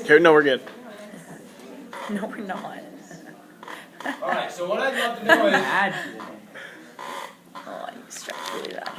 Okay, no, we're good. No, we're not. All right, so what I'd love to know is... Oh, you stressed really bad.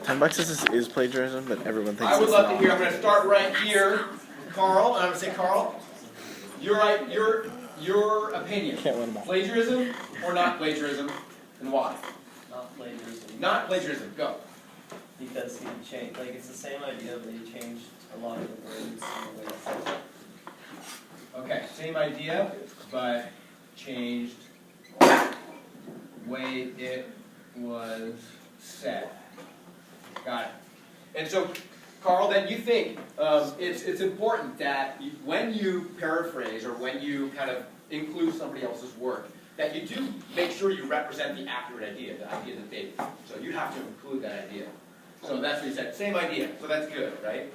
$10 is plagiarism, but everyone thinks I would it's love not. to hear. I'm going to start right here, Carl, and I'm going to say, Carl, your opinion. Can't win them all. Plagiarism or not plagiarism, and why? Not plagiarism. Not plagiarism. Go. Because he changed, like it's the same idea, but he changed a lot of the words and the way it says it. Okay, same idea, but changed way it was said. Got it. And so, Carl, then you think it's important that when you paraphrase or when you kind of include somebody else's work, that you do make sure you represent the accurate idea, the idea that they. So you have to include that idea. So that's what he said. Same idea. So that's good, right?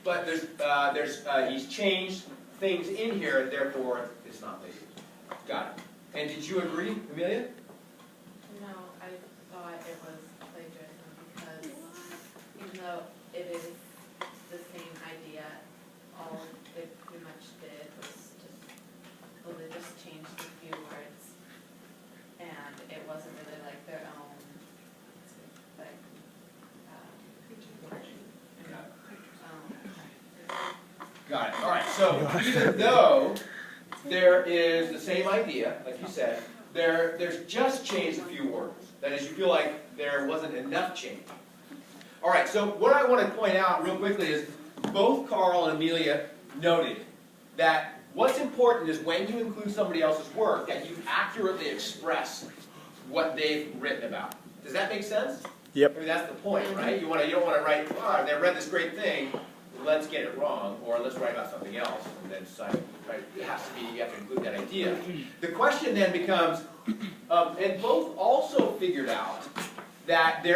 But he's changed things in here, therefore it's not plagiarism. Got it. And did you agree, Amelia? No, I thought it was plagiarism because even though it is the same idea, all they pretty much did was they just changed a few words, and it wasn't really like their own, like, Got it. All right. So even though there is the same idea, like you said, there's just changed a few words. That is, you feel like there wasn't enough change. All right. So what I want to point out real quickly is both Carl and Amelia noted that what's important is when you include somebody else's work that you accurately express what they've written about. Does that make sense? Yep. I mean, that's the point, right? You don't want to write, oh, they read this great thing, let's get it wrong, or let's write about something else, and then decide, right? It has to be, you have to include that idea. The question then becomes, and both also figured out that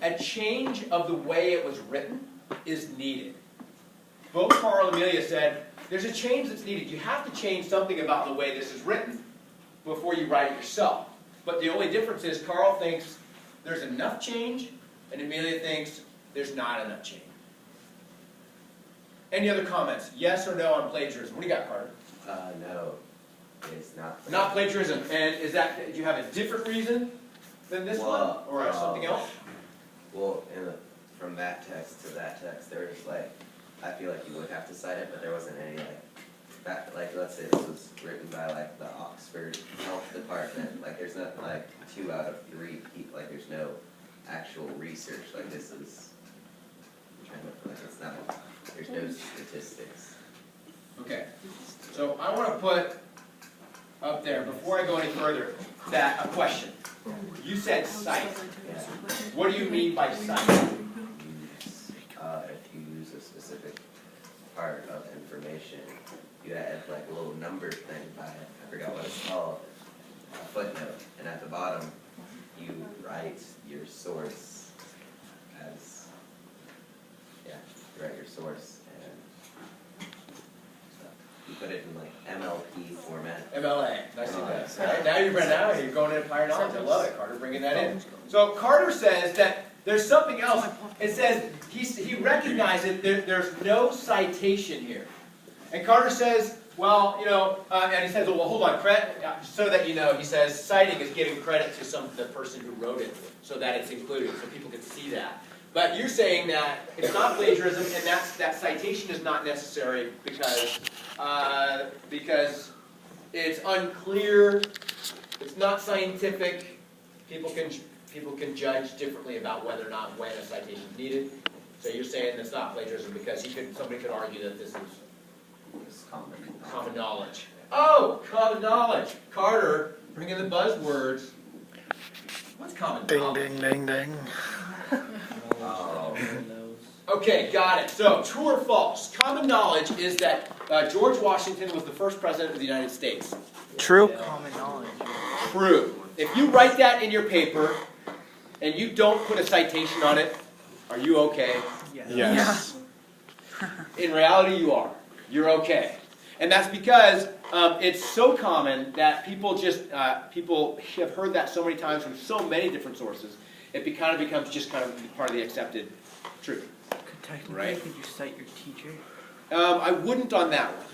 a change of the way it was written is needed. Both Carl and Amelia said, there's a change that's needed. You have to change something about the way this is written before you write it yourself. But the only difference is Carl thinks there's enough change, and Amelia thinks there's not enough change. Any other comments? Yes or no on plagiarism? What do you got, Carter? No, it's not. Not plagiarism. And is that, do you have a different reason than this one? Or something else? Well, from that text to that text, there was like, I feel like you would have to cite it, but there wasn't any like let's say this was written by like the Oxford Health Department. Like there's not like 2 out of 3 people. Like there's no actual research. Like this is, like it's not. There's no statistics. Okay. So I want to put up there, before I go any further, that a question. You said cite. Yeah. What do you mean by cite? If you use a specific part of information, you add like a little number thing by it. I forgot what it's called. A footnote. And at the bottom, you write your source as, you write your source. You put it in like MLP format. MLA. Nice to that. Right, now you're going into higher knowledge. I love it, Carter, bringing that in. So Carter says that there's something else. It says he recognized that there's no citation here. And Carter says, well, and he says, well, hold on, so that you know, he says citing is giving credit to the person who wrote it, so that it's included, so people can see that. But you're saying that it's not plagiarism, and that citation is not necessary because it's unclear, it's not scientific. People can judge differently about whether or not when a citation is needed. So you're saying it's not plagiarism because somebody could argue that this is common knowledge. Oh, common knowledge. Carter, bring in the buzzwords. What's common knowledge? Ding, ding, ding, ding. Okay, got it. So, true or false? Common knowledge is that George Washington was the first president of the United States. True. Common knowledge. True. If you write that in your paper and you don't put a citation on it, are you okay? Yes. In reality, you are. You're okay. And that's because it's so common that people have heard that so many times from so many different sources, it kind of becomes just kind of part of the accepted truth. Technically, right? could you cite your teacher? I wouldn't on that one,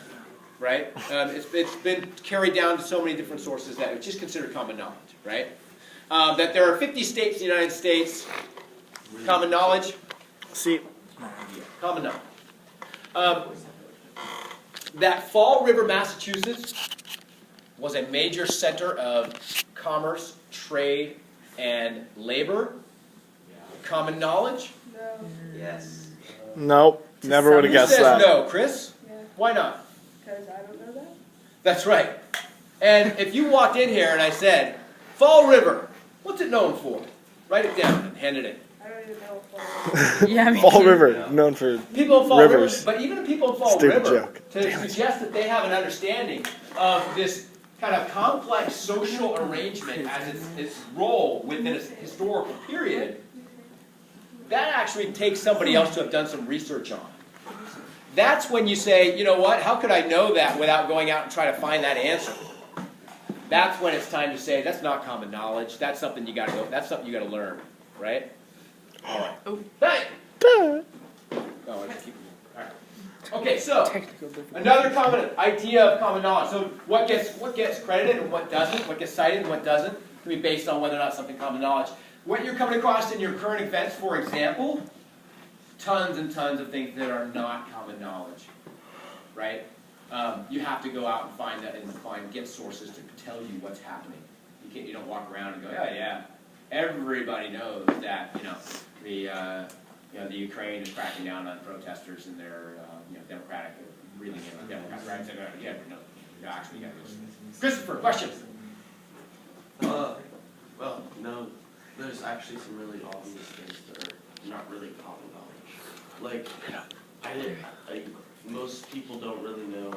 right? It's been carried down to so many different sources that it's just considered common knowledge, right? That there are 50 states in the United States, common knowledge, See, common knowledge. That Fall River, Massachusetts was a major center of commerce, trade, and labor. Common knowledge? Yes. nope, never would have Who guessed says that. no, Chris? Yeah. Why not? Because I don't know that. That's right. And if you walked in here and I said, Fall River, what's it known for? Write it down and hand it in. I don't even know if Yeah, me Fall too. River, known for People in Fall Rivers. River, but even people in Fall Stupid River, joke. to suggest that they have an understanding of this kind of complex social arrangement as its role within a historical period, that actually takes somebody else to have done some research on. That's when you say, you know what, how could I know that without going out and trying to find that answer? That's when it's time to say, that's not common knowledge, that's something you gotta go, that's something you gotta learn, right? Alright. Oh. Hey! Duh. Oh, I just keep alright. Okay, so Technical difficulty. another common idea of common knowledge. So what gets credited and what doesn't, what gets cited and what doesn't, can be based on whether or not something common knowledge. What you're coming across in your current events, for example, tons and tons of things that are not common knowledge, right? You have to go out and find that and get sources to tell you what's happening. You don't walk around and go, oh yeah, everybody knows that the Ukraine is cracking down on protesters and their democratic, really democratic rights. Yeah, no, you actually got this. Christopher, questions? Well, no, there's actually some really obvious things that are not really common knowledge. Like, most people don't really know,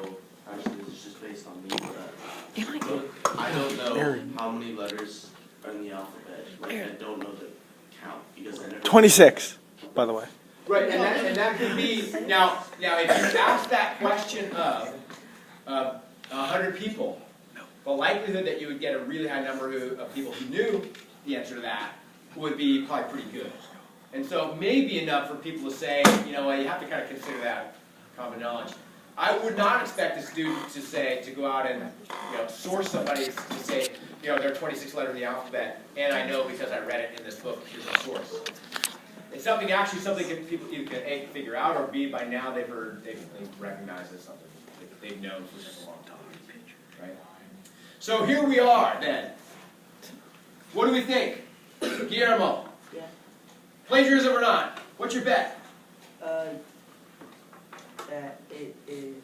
actually this is just based on me, but I don't know how many letters are in the alphabet. Like, I don't know the count, because I never... 26, by the way. Right, and that could be, now if you ask that question of 100 people, the likelihood that you would get a really high number of people who knew the answer to that would be probably pretty good. And so maybe enough for people to say, you have to kind of consider that common knowledge. I would not expect a student to go out and source somebody to say, there are 26 letters in the alphabet, and I know because I read it in this book, here's a source. It's something that people either can A, figure out, or B, by now they've recognized as something they've known for such a long time. Right? So here we are then. What do we think? Guillermo? Yeah. Plagiarism or not? What's your bet? That it is.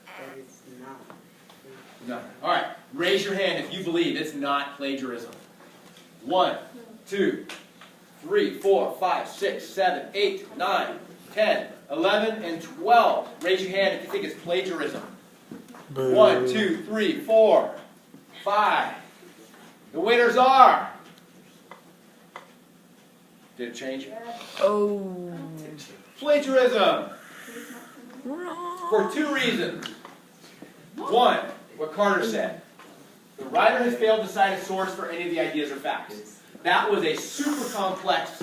That it's not. No. All right. Raise your hand if you believe it's not plagiarism. 1, 2, 3, 4, 5, 6, 7, 8, 9, 10, 11, and 12. Raise your hand if you think it's plagiarism. 1, 2, 3, 4, 5. The winners are. Did it change? Oh. Plagiarism. Wrong. For 2 reasons. 1, what Carter said. The writer has failed to cite a source for any of the ideas or facts. That was a super complex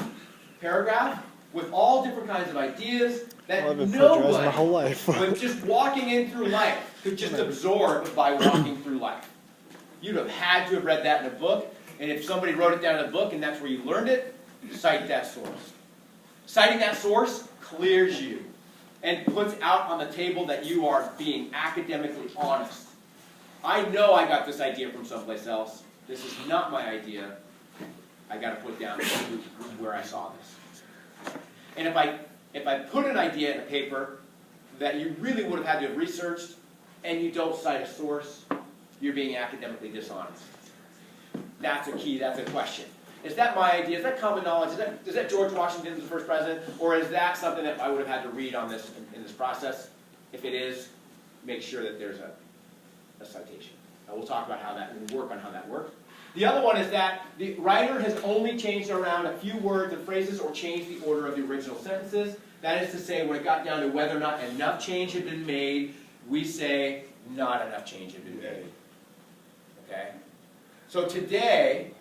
paragraph with all different kinds of ideas that I've been plagiarizing my nobody, whole life. with just walking in through life, could just absorb by walking through life. You'd have had to have read that in a book, and if somebody wrote it down in a book and that's where you learned it, cite that source. Citing that source clears you and puts out on the table that you are being academically honest. I know I got this idea from someplace else. This is not my idea. I got to put down where I saw this. And if I put an idea in a paper that you really would have had to have researched, and you don't cite a source, you're being academically dishonest. That's a key. That's a question. Is that my idea? Is that common knowledge? Is that George Washington as the first president? Or is that something that I would have had to read on this in this process? If it is, make sure that there's a citation. We'll talk about how that will work on how that works. The other one is that the writer has only changed around a few words and phrases or changed the order of the original sentences. That is to say, when it got down to whether or not enough change had been made, we say not enough change had been made. Okay? So today,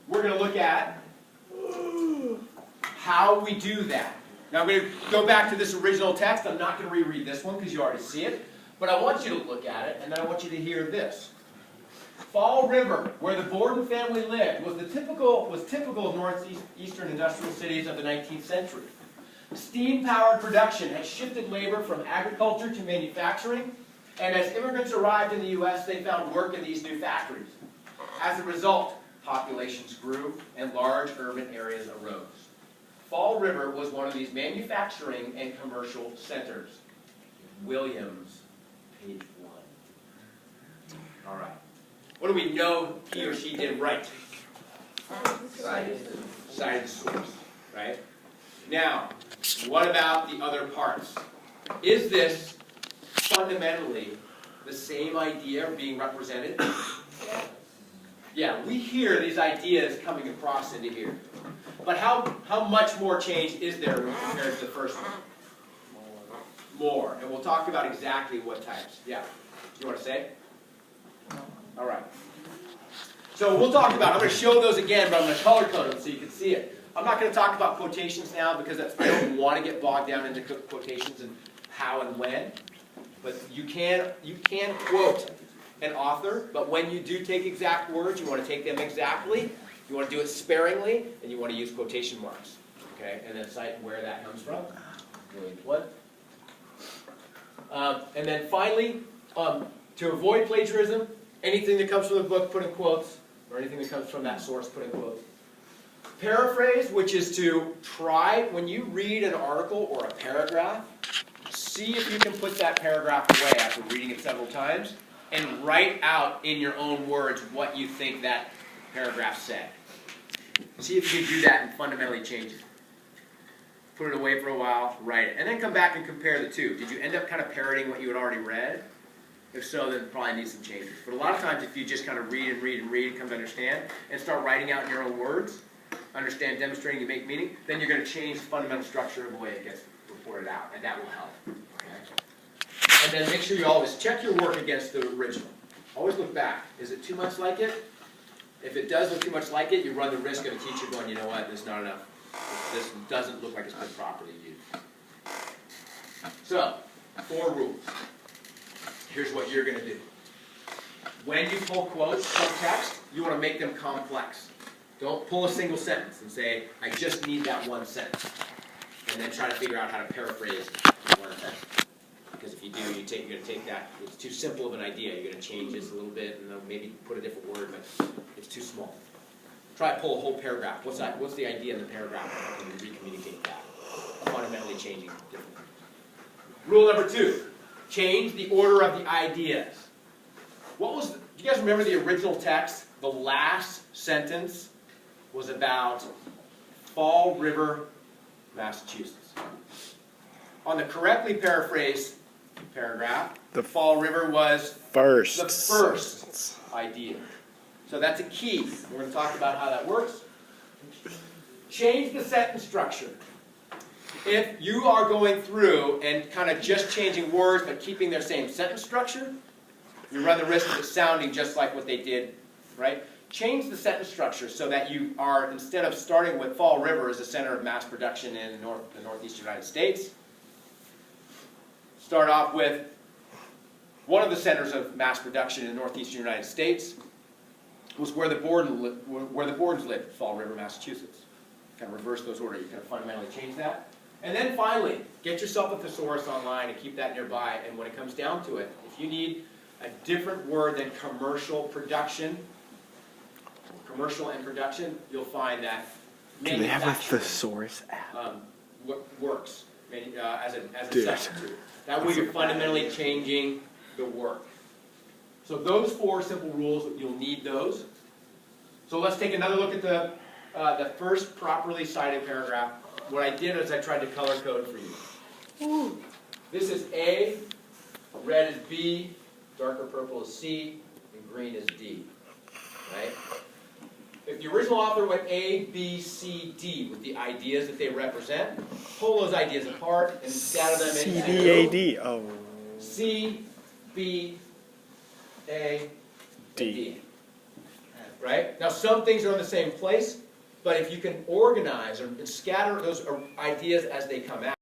we're going to look at how we do that. Now I'm going to go back to this original text. I'm not going to reread this one because you already see it. But I want you to look at it, and then I want you to hear this. Fall River, where the Borden family lived, was typical of northeastern industrial cities of the 19th century. Steam-powered production had shifted labor from agriculture to manufacturing, and as immigrants arrived in the U.S., they found work in these new factories. As a result, populations grew and large urban areas arose. Fall River was one of these manufacturing and commercial centers. Williams, page 1. All right. What do we know he or she did right? Cited the source, right? Now, what about the other parts? Is this fundamentally the same idea being represented? Yeah, we hear these ideas coming across into here. But how much more change is there compared to the first one? More. And we'll talk about exactly what types. Yeah. You want to say? All right. So we'll talk about, I'm going to show those again, but I'm going to color code them so you can see it. I'm not going to talk about quotations now because I don't want to get bogged down into quotations and how and when. But you can quote an author, but when you do take exact words, you want to take them exactly. You want to do it sparingly, and you want to use quotation marks. Okay, and then cite where that comes from. Williams what? And then finally, to avoid plagiarism, anything that comes from the book, put in quotes, or anything that comes from that source, put in quotes. Paraphrase, which is to try, when you read an article or a paragraph, see if you can put that paragraph away after reading it several times, and write out in your own words what you think that paragraph said. See if you can do that and fundamentally change it. Put it away for a while, write it, and then come back and compare the two. Did you end up kind of parroting what you had already read? If so, then probably need some changes. But a lot of times if you just kind of read and read and read, come to understand, and start writing out in your own words, understand, demonstrating, you make meaning, then you're going to change the fundamental structure of the way it gets reported out, and that will help. Okay? And then make sure you always check your work against the original. Always look back. Is it too much like it? If it does look too much like it, you run the risk of a teacher going, you know what, this is not enough. This doesn't look like it's been properly used. So, 4 rules. Here's what you're going to do. When you pull quotes from text, you want to make them complex. Don't pull a single sentence and say, I just need that one sentence. And then try to figure out how to paraphrase one sentence. Because if you do, you're going to take that, it's too simple of an idea. You're going to change this a little bit and then maybe put a different word, but it's too small. Try to pull a whole paragraph. What's the idea in the paragraph? How can you recommunicate that? Fundamentally changing different things. Rule number 2. Change the order of the ideas. Do you guys remember the original text? The last sentence was about Fall River, Massachusetts. On the correctly paraphrased paragraph, the Fall River was the first idea. So that's a key. We're going to talk about how that works. Change the sentence structure. If you are going through and kind of just changing words but keeping their same sentence structure, you run the risk of it sounding just like what they did, right? Change the sentence structure so that you are, instead of starting with Fall River as a center of mass production in the northeastern United States, start off with one of the centers of mass production in the northeastern United States was where the Bordens lived, Fall River, Massachusetts. Kind of reverse those order. You kind of fundamentally change that. And then finally, get yourself a thesaurus online and keep that nearby. And when it comes down to it, if you need a different word than commercial production, commercial and production, you'll find that Do they have a thesaurus app? Works as a substitute. That way you're fundamentally changing the work. So those 4 simple rules, you'll need those. So let's take another look at the first properly cited paragraph. What I did is I tried to color code for you. This is A, red is B, darker purple is C, and green is D. Right? If the original author went A, B, C, D with the ideas that they represent, pull those ideas apart and scatter them into C-D-A-D. Oh. C, B, A, D. Right? Now some things are in the same place, But if you can organize and scatter those ideas as they come out,